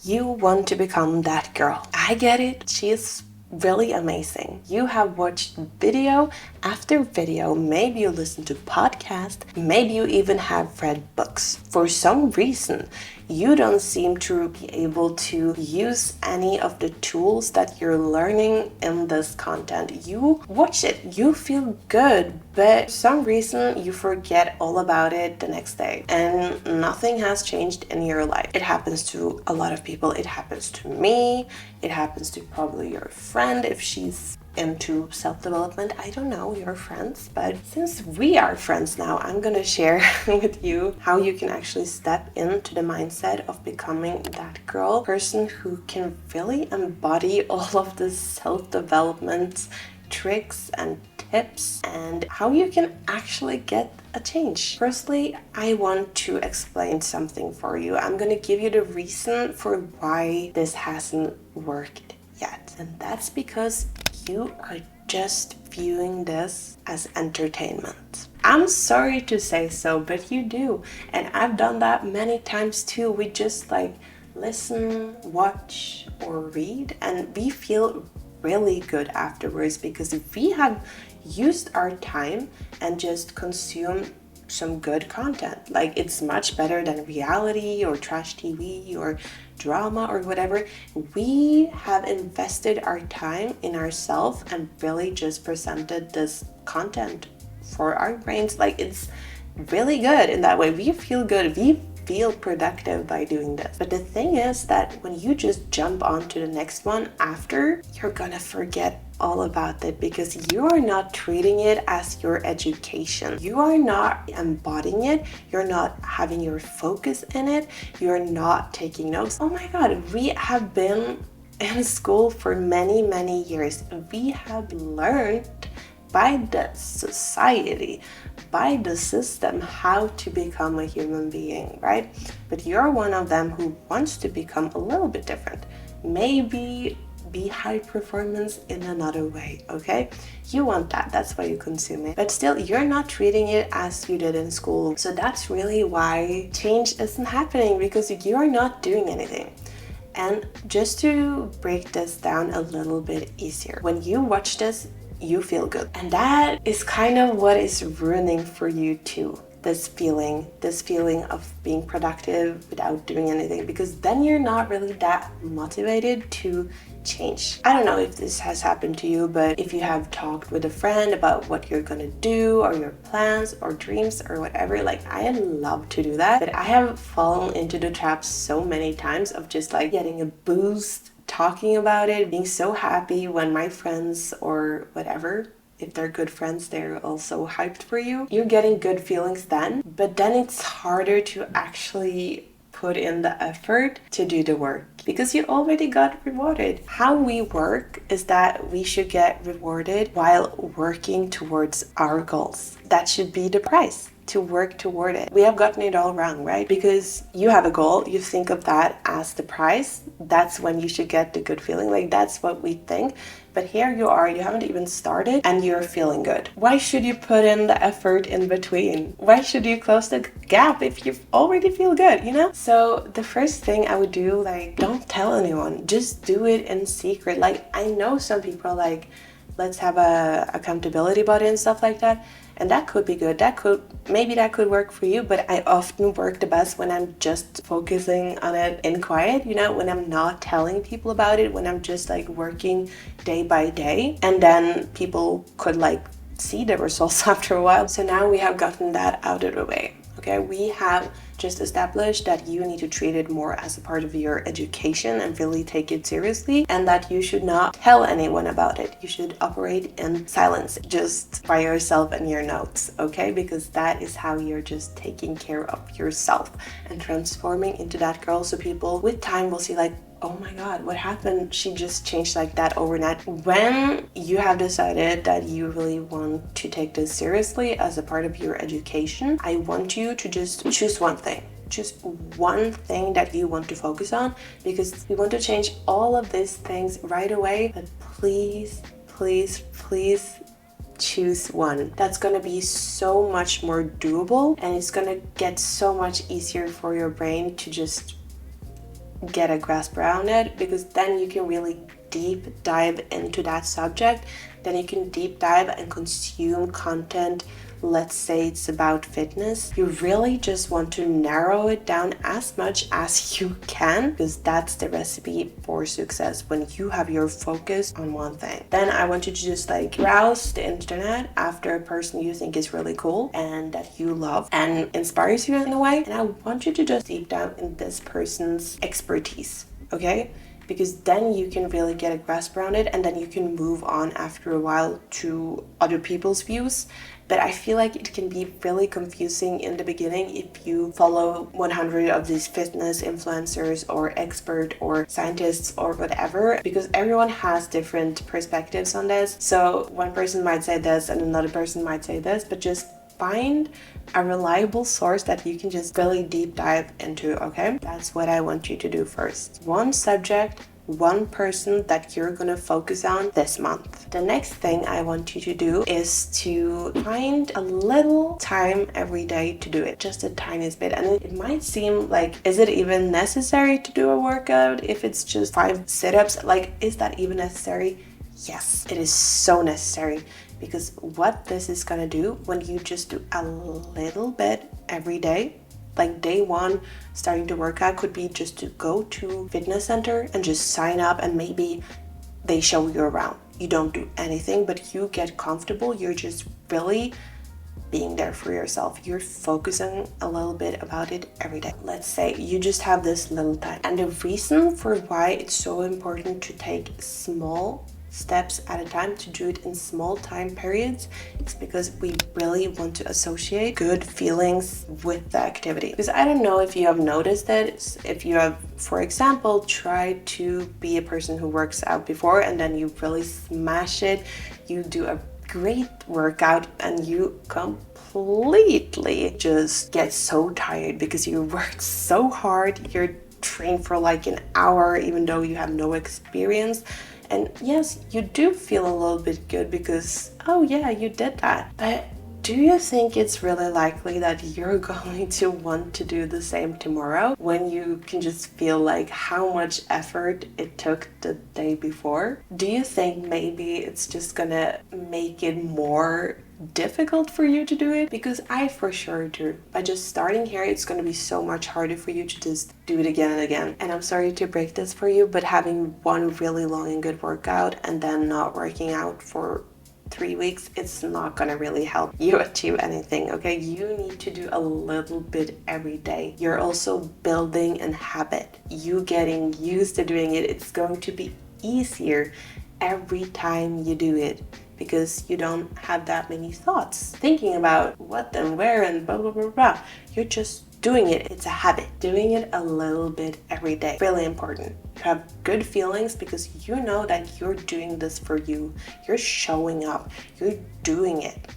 You want to become that girl. I get it. She is really amazing. You have watched video after video, maybe you listen to podcasts, maybe you even have read books. For some reason, you don't seem to be able to use any of the tools that you're learning in this content. You watch it, you feel good, but for some reason you forget all about it the next day and nothing has changed in your life. It happens to a lot of people. It happens to me. It happens to probably your friend if she's into self-development. I don't know your friends, but since we are friends now, I'm gonna share with you how you can actually step into the mindset of becoming that girl, person who can really embody all of the self-development tricks and tips and how you can actually get a change. Firstly, I want to explain something for you. I'm gonna give you the reason for why this hasn't worked yet, and that's because you are just viewing this as entertainment. I'm sorry to say so, but you do. And I've done that many times too. We just listen, watch, or read, and we feel really good afterwards because we have used our time and just consumed some good content. It's much better than reality or trash TV or drama or whatever. We have invested our time in ourselves and really just presented this content for our brains. It's really good in that way. We feel good. We feel productive by doing this. But the thing is that when you just jump on to the next one after, you're gonna forget all about it because you are not treating it as your education. You are not embodying it. You're not having your focus in it. You're not taking notes. Oh my God, we have been in school for many, many years. We have learned by the society, by the system, how to become a human being, right? But you're one of them who wants to become a little bit different. Maybe be high performance in another way, okay? You want that, that's why you consume it. But still, you're not treating it as you did in school. So that's really why change isn't happening, because you're not doing anything. And just to break this down a little bit easier, when you watch this, you feel good. And that is kind of what is ruining for you too. This feeling of being productive without doing anything, because then you're not really that motivated to change. I don't know if this has happened to you, but if you have talked with a friend about what you're gonna do or your plans or dreams or whatever, I love to do that, but I have fallen into the trap so many times of just getting a boost, talking about it, being so happy when my friends or whatever, if they're good friends, they're also hyped for you. You're getting good feelings then, but then it's harder to actually put in the effort to do the work because you already got rewarded. How we work is that we should get rewarded while working towards our goals. That should be the price, to work toward it. We have gotten it all wrong, right? Because you have a goal, you think of that as the price, that's when you should get the good feeling. That's what we think. But here you are, you haven't even started and you're feeling good. Why should you put in the effort in between? Why should you close the gap if you already feel good, So the first thing I would do, don't tell anyone. Just do it in secret. I know some people let's have a accountability buddy and stuff like that. And that could be good. Maybe that could work for you, but I often work the best when I'm just focusing on it in quiet, when I'm not telling people about it, when I'm just working day by day. And then people could see the results after a while. So now we have gotten that out of the way. Okay, we have just established that you need to treat it more as a part of your education and really take it seriously, and that you should not tell anyone about it. You should operate in silence, just by yourself and your notes, okay? Because that is how you're just taking care of yourself and transforming into that girl. So people with time will see oh my God, what happened? She just changed like that overnight. When you have decided that you really want to take this seriously as a part of your education, I want you to just choose one thing. Just one thing that you want to focus on, because we want to change all of these things right away. But please, please, please choose one. That's gonna be so much more doable, and it's gonna get so much easier for your brain to just get a grasp around it, because then you can really deep dive into that subject. Then you can deep dive and consume content. Let's say it's about fitness. You really just want to narrow it down as much as you can, because that's the recipe for success, when you have your focus on one thing. Then I want you to just like browse the internet after a person you think is really cool and that you love and inspires you in a way. And I want you to just deep down in this person's expertise, okay? Because then you can really get a grasp around it, and then you can move on after a while to other people's views. But I feel like it can be really confusing in the beginning if you follow 100 of these fitness influencers or expert or scientists or whatever, because everyone has different perspectives on this. So one person might say this and another person might say this, but just find a reliable source that you can just really deep dive into, okay? That's what I want you to do first. One subject, one person that you're gonna focus on this month. The next thing I want you to do is to find a little time every day to do it, just a tiniest bit. And it might seem like, is it even necessary to do a workout if it's just 5 sit-ups? Like, is that even necessary? Yes, it is so necessary. Because what this is gonna do when you just do a little bit every day, like day one, starting to work out could be just to go to fitness center and just sign up, and maybe they show you around. You don't do anything, but you get comfortable. You're just really being there for yourself. You're focusing a little bit about it every day. Let's say you just have this little time. And the reason for why it's so important to take small steps at a time, to do it in small time periods, is because we really want to associate good feelings with the activity. Because I don't know if you have noticed that, if you have, for example, tried to be a person who works out before and then you really smash it, you do a great workout and you completely just get so tired because you worked so hard, you're trained for like an hour even though you have no experience. And yes, you do feel a little bit good because, oh yeah, you did that. But do you think it's really likely that you're going to want to do the same tomorrow, when you can just feel like how much effort it took the day before? Do you think maybe it's just gonna make it more difficult for you to do it? Because I for sure do. By just starting here, it's going to be so much harder for you to just do it again and again. And I'm sorry to break this for you, but having one really long and good workout and then not working out for 3 weeks, it's not gonna really help you achieve anything, okay? You need to do a little bit every day. You're also building a habit. You getting used to doing it, it's going to be easier every time you do it, because you don't have that many thoughts thinking about what and where and blah blah blah blah. You're just doing it. It's a habit. Doing it a little bit every day. Really important. You have good feelings because you know that you're doing this for you. You're showing up. You're doing it.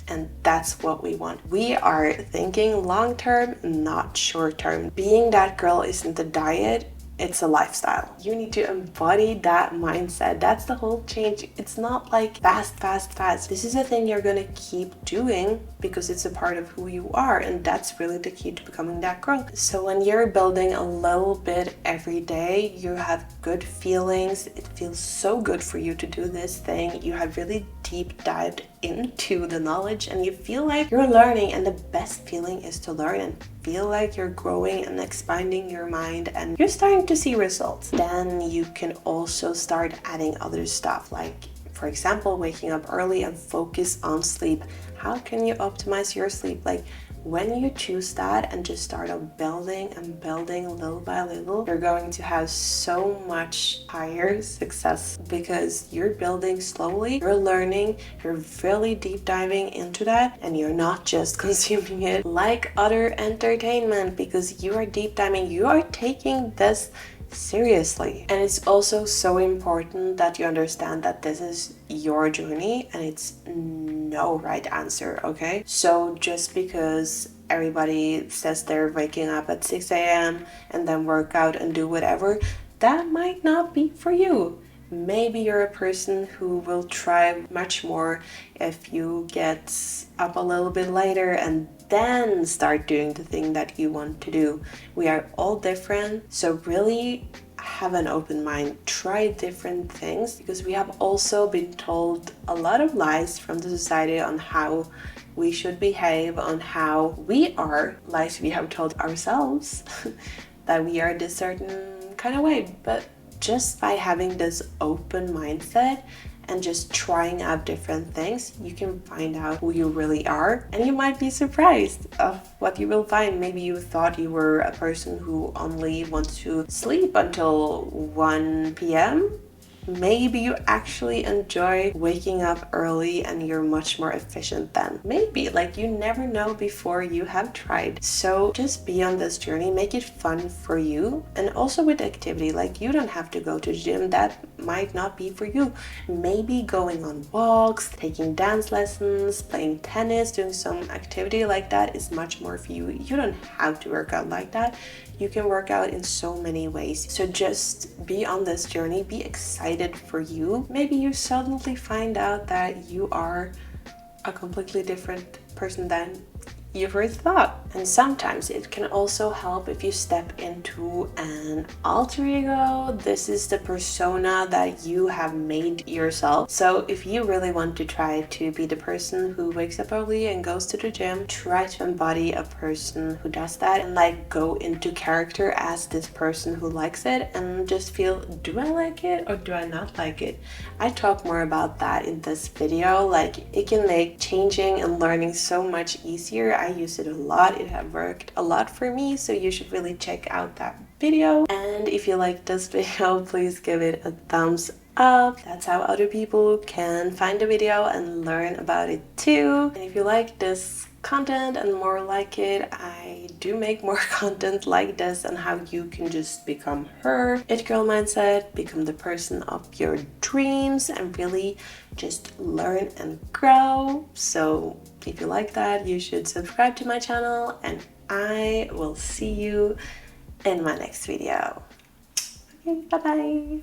And that's what we want. We are thinking long term, not short term. Being that girl isn't a diet. It's a lifestyle. You need to embody that mindset. That's the whole change. It's not like fast, fast, fast. This is a thing you're gonna keep doing because it's a part of who you are, and that's really the key to becoming that girl. So when you're building a little bit every day, you have good feelings. It feels so good for you to do this thing. You have really deep dived into the knowledge and you feel like you're learning, and the best feeling is to learn and feel like you're growing and expanding your mind and you're starting to see results. Then you can also start adding other stuff, like for example, waking up early and focus on sleep. How can you optimize your sleep? Like when you choose that and just start on building and building little by little, you're going to have so much higher success because you're building slowly, you're learning, you're really deep diving into that, and you're not just consuming it like other entertainment, because you are deep diving, you are taking this seriously. And it's also so important that you understand that this is your journey and it's no right answer, okay? So just because everybody says they're waking up at 6 a.m. and then work out and do whatever, that might not be for you. Maybe you're a person who will thrive much more if you get up a little bit later and then start doing the thing that you want to do. We are all different, so really have an open mind, try different things, because we have also been told a lot of lies from the society on how we should behave, on how we are, lies we have told ourselves that we are this certain kind of way. But just by having this open mindset and just trying out different things, you can find out who you really are, and you might be surprised of what you will find. Maybe you thought you were a person who only wants to sleep until 1 p.m. Maybe you actually enjoy waking up early and you're much more efficient then. Maybe, like, you never know before you have tried. So just be on this journey, make it fun for you. And also with activity, like, you don't have to go to the gym, that might not be for you. Maybe going on walks, taking dance lessons, playing tennis, doing some activity like that is much more for you. You don't have to work out like that. You can work out in so many ways. So just be on this journey, be excited for you. Maybe you suddenly find out that you are a completely different person than you first thought. And sometimes it can also help if you step into an alter ego. This is the persona that you have made yourself. So if you really want to try to be the person who wakes up early and goes to the gym, try to embody a person who does that and like go into character as this person who likes it, and just feel, do I like it or do I not like it? I talk more about that in this video. Like, it can make changing and learning so much easier. I use it a lot. It has worked a lot for me, so you should really check out that video. And if you like this video, please give it a thumbs up. That's how other people can find the video and learn about it too. And if you like this content and more like it, I do make more content like this on how you can just become her It Girl mindset, become the person of your dreams, and really just learn and grow. So if you like that, you should subscribe to my channel, and I will see you in my next video. Okay, bye bye.